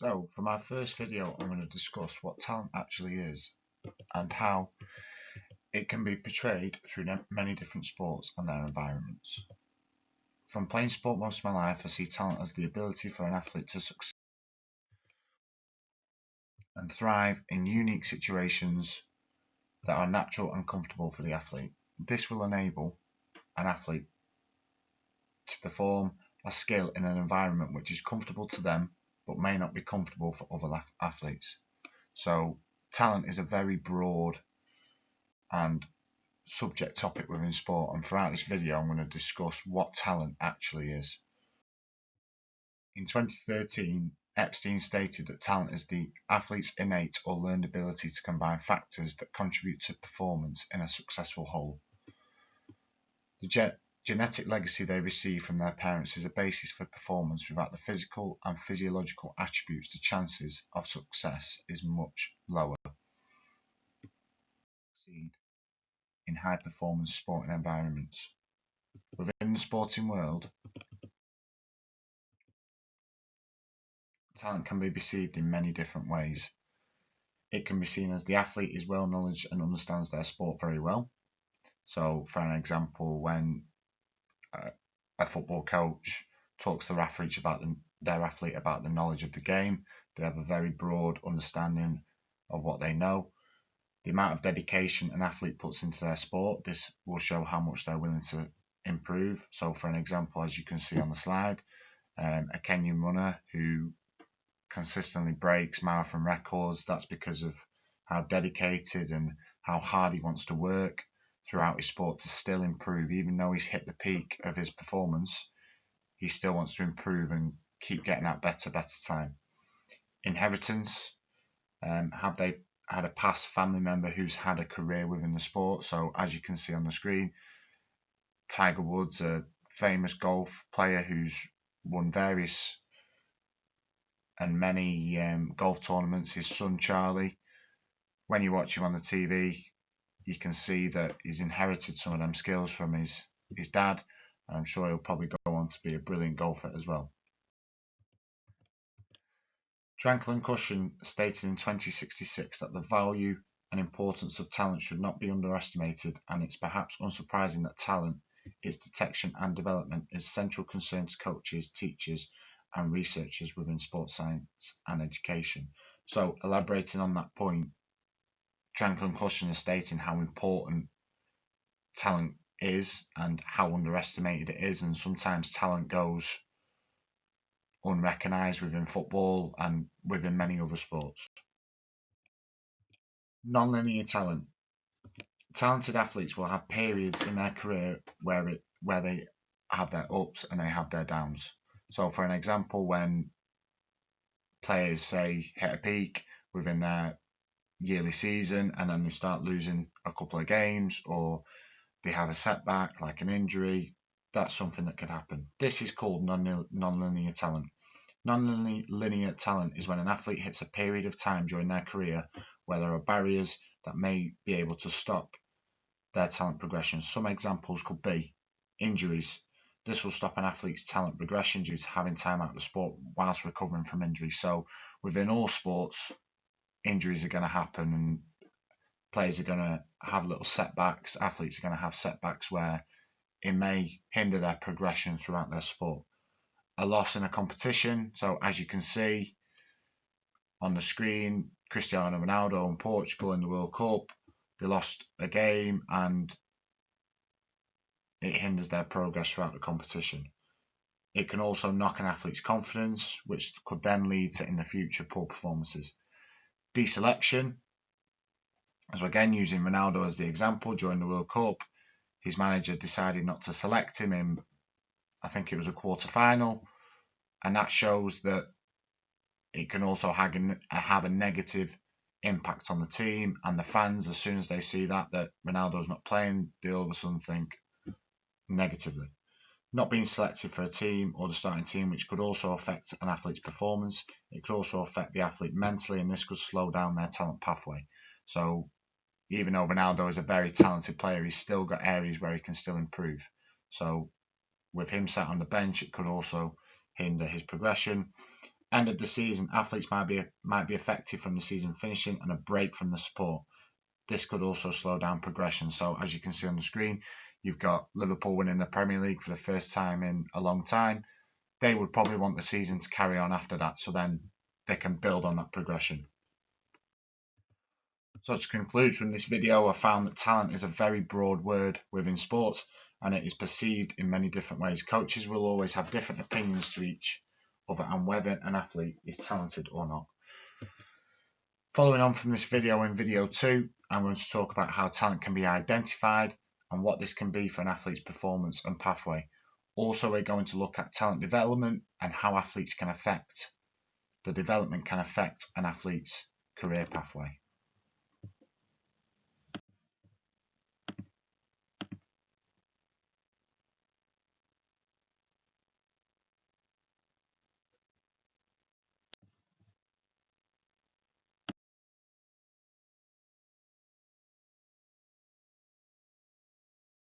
So, for my first video, I'm going to discuss what talent actually is and how it can be portrayed through many different sports and their environments. From playing sport most of my life, I see talent as the ability for an athlete to succeed and thrive in unique situations that are natural and comfortable for the athlete. This will enable an athlete to perform a skill in an environment which is comfortable to them but may not be comfortable for other athletes. So, talent is a very broad and subject topic within sport, and throughout this video I'm going to discuss what talent actually is. In 2013, Epstein stated that talent is the athlete's innate or learned ability to combine factors that contribute to performance in a successful whole. The genetic legacy they receive from their parents is a basis for performance. Without the physical and physiological attributes, the chances of success is much lower. In high-performance sporting environments. Within the sporting world, talent can be perceived in many different ways. It can be seen as the athlete is well knowledge and understands their sport very well. So, for an example, when a football coach talks to their athlete about the knowledge of the game, they have a very broad understanding of what they know. The amount of dedication an athlete puts into their sport, this will show how much they're willing to improve. So, for an example, as you can see on the slide, a Kenyan runner who consistently breaks marathon records, that's because of how dedicated and how hard he wants to work throughout his sport to still improve. Even though he's hit the peak of his performance, he still wants to improve and keep getting that better time. Inheritance, have they had a past family member who's had a career within the sport? So as you can see on the screen, Tiger Woods, a famous golf player who's won various and many golf tournaments. His son Charlie, when you watch him on the TV, you can see that he's inherited some of them skills from his dad, and I'm sure he'll probably go on to be a brilliant golfer as well. Tranquil and Cushion stated in 2066 that the value and importance of talent should not be underestimated, and it's perhaps unsurprising that talent, its detection and development, is a central concern to coaches, teachers and researchers within sports science and education. So, elaborating on that point, Tranquil and Cushion is stating how important talent is and how underestimated it is, and sometimes talent goes unrecognised within football and within many other sports. Non-linear talent. Talented athletes will have periods in their career where they have their ups and they have their downs. So, for an example, when players say hit a peak within their yearly season and then they start losing a couple of games, or they have a setback like an injury, that's something that could happen. This is called non-linear talent. Non-linear talent is when an athlete hits a period of time during their career where there are barriers that may be able to stop their talent progression. Some examples could be injuries. This will stop an athlete's talent progression due to having time out of the sport whilst recovering from injury. So within all sports, injuries are going to happen and players are going to have little setbacks. Athletes are going to have setbacks where it may hinder their progression throughout their sport. A loss in a competition. So as you can see on the screen, Cristiano Ronaldo and Portugal in the World Cup, they lost a game and it hinders their progress throughout the competition. It can also knock an athlete's confidence, which could then lead to, in the future, poor performances. Deselection, as we're again using Ronaldo as the example, during the World Cup, his manager decided not to select him in, I think it was a quarter-final, and that shows that it can also have a negative impact on the team and the fans. As soon as they see that Ronaldo's not playing, they all of a sudden think negatively. Not being selected for a team or the starting team, which could also affect an athlete's performance. It could also affect the athlete mentally, and this could slow down their talent pathway. So even though Ronaldo is a very talented player, he's still got areas where he can still improve. So with him sat on the bench, it could also hinder his progression. end of the season, athletes might be affected from the season finishing and a break from the sport. This could also slow down progression. So as you can see on the screen, you've got Liverpool winning the Premier League for the first time in a long time. They would probably want the season to carry on after that, so then they can build on that progression. So to conclude from this video, I found that talent is a very broad word within sports, and it is perceived in many different ways. Coaches will always have different opinions to each other on whether an athlete is talented or not. Following on from this video, in video 2, I'm going to talk about how talent can be identified and what this can be for an athlete's performance and pathway. Also, we're going to look at talent development and how athletes can affect the development can affect an athlete's career pathway.